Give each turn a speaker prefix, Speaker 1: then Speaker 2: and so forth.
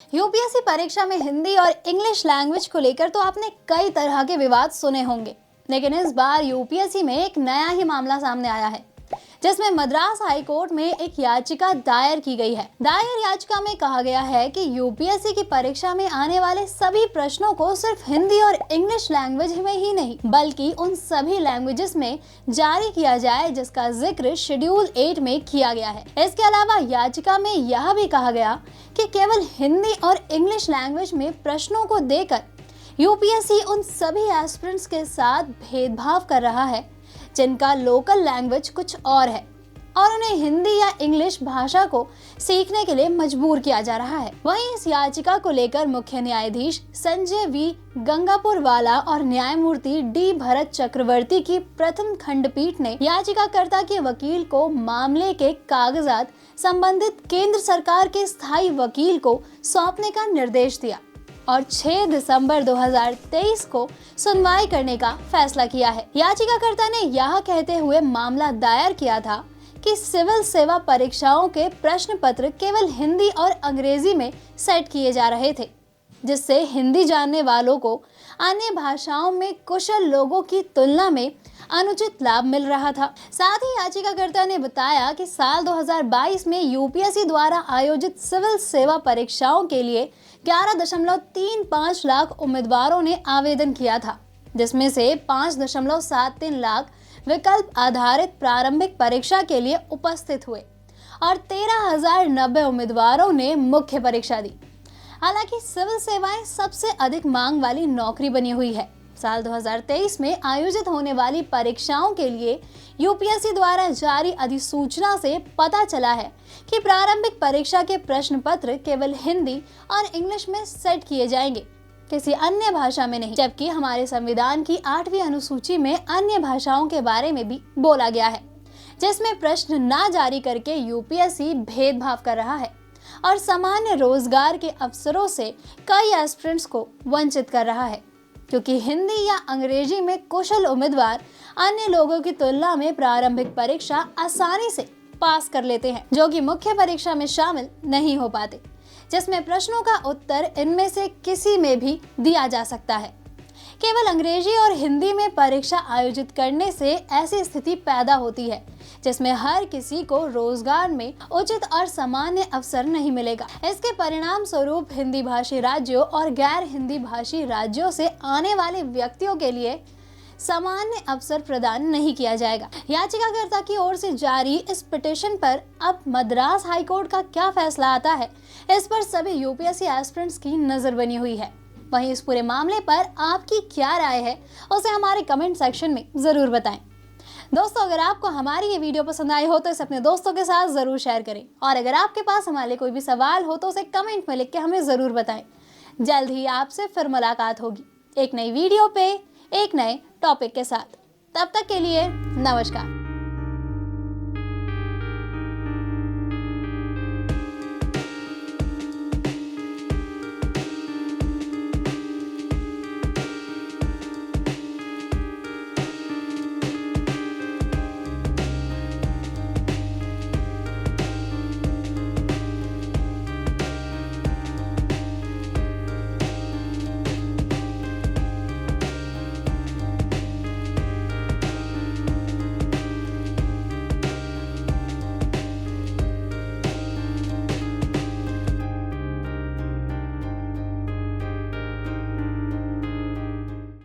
Speaker 1: UPSC परीक्षा में हिंदी और इंग्लिश लैंग्वेज को लेकर तो आपने कई तरह के विवाद सुने होंगे, लेकिन इस बार यूपीएससी में एक नया ही मामला सामने आया है, जिसमें मद्रास हाई कोर्ट में एक याचिका दायर की गई है। दायर याचिका में कहा गया है कि यूपीएससी की परीक्षा में आने वाले सभी प्रश्नों को सिर्फ हिंदी और इंग्लिश लैंग्वेज में ही नहीं, बल्कि उन सभी लैंग्वेजेस में जारी किया जाए जिसका जिक्र शेड्यूल 8 में किया गया है। इसके अलावा याचिका में यह भी कहा गया कि केवल हिंदी और इंग्लिश लैंग्वेज में प्रश्नों को देकर यूपीएससी उन सभी एस्पिरेंट्स के साथ भेदभाव कर रहा है जिनका लोकल लैंग्वेज कुछ और है और उन्हें हिंदी या इंग्लिश भाषा को सीखने के लिए मजबूर किया जा रहा है। वहीं इस याचिका को लेकर मुख्य न्यायाधीश संजय वी गंगापुरवाला और न्यायमूर्ति डी भरत चक्रवर्ती की प्रथम खंडपीठ ने याचिकाकर्ता के वकील को मामले के कागजात संबंधित केंद्र सरकार के स्थायी वकील को सौंपने का निर्देश दिया और 6 दिसंबर 2023 को सुनवाई करने का फैसला किया है। याचिकाकर्ता ने यह कहते हुए मामला दायर किया था कि सिविल सेवा परीक्षाओं के प्रश्न पत्र केवल हिंदी और अंग्रेजी में सेट किए जा रहे थे, जिससे हिंदी जानने वालों को अन्य भाषाओं में कुशल लोगों की तुलना में अनुचित लाभ मिल रहा था। साथ ही याचिकाकर्ता ने बताया कि साल 2022 में यूपीएससी द्वारा आयोजित सिविल सेवा परीक्षाओं के लिए 11.35 लाख उम्मीदवारों ने आवेदन किया था, जिसमें से 5.73 लाख विकल्प आधारित प्रारंभिक परीक्षा के लिए उपस्थित हुए और 13,090 उम्मीदवारों ने मुख्य परीक्षा दी। हालांकि सिविल सेवाएं सबसे अधिक मांग वाली नौकरी बनी हुई है। साल 2023 में आयोजित होने वाली परीक्षाओं के लिए यूपीएससी द्वारा जारी अधिसूचना से पता चला है कि प्रारंभिक परीक्षा के प्रश्न पत्र केवल हिंदी और इंग्लिश में सेट किए जाएंगे, किसी अन्य भाषा में नहीं। जबकि हमारे संविधान की 8वीं अनुसूची में अन्य भाषाओं के बारे में भी बोला गया है, जिसमें प्रश्न न जारी करके यूपीएससी भेदभाव कर रहा है और सामान्य रोजगार के अवसरों से कई एस्पिरेंट्स को वंचित कर रहा है, क्योंकि हिंदी या अंग्रेजी में कुशल उम्मीदवार अन्य लोगों की तुलना में प्रारंभिक परीक्षा आसानी से पास कर लेते हैं, जो कि मुख्य परीक्षा में शामिल नहीं हो पाते, जिसमें प्रश्नों का उत्तर इनमें से किसी में भी दिया जा सकता है। केवल अंग्रेजी और हिंदी में परीक्षा आयोजित करने से ऐसी स्थिति पैदा होती है जिसमें हर किसी को रोजगार में उचित और सामान्य अवसर नहीं मिलेगा। इसके परिणाम स्वरूप हिंदी भाषी राज्यों और गैर हिंदी भाषी राज्यों से आने वाले व्यक्तियों के लिए सामान्य अवसर प्रदान नहीं किया जाएगा। याचिकाकर्ता की ओर से जारी इस पिटीशन पर अब मद्रास हाई कोर्ट का क्या फैसला आता है, इस पर सभी यूपीएससी एस्पिरेंट्स की नजर बनी हुई है। वहीं इस पूरे मामले पर आपकी क्या राय है, उसे हमारे कमेंट सेक्शन में जरूर बताएं। दोस्तों, अगर आपको हमारी ये वीडियो पसंद आई हो तो इसे अपने दोस्तों के साथ जरूर शेयर करें और अगर आपके पास हमारे लिए कोई भी सवाल हो तो उसे कमेंट में लिख के हमें जरूर बताएं। जल्द ही आपसे फिर मुलाकात होगी एक नई वीडियो पे एक नए टॉपिक के साथ। तब तक के लिए नमस्कार।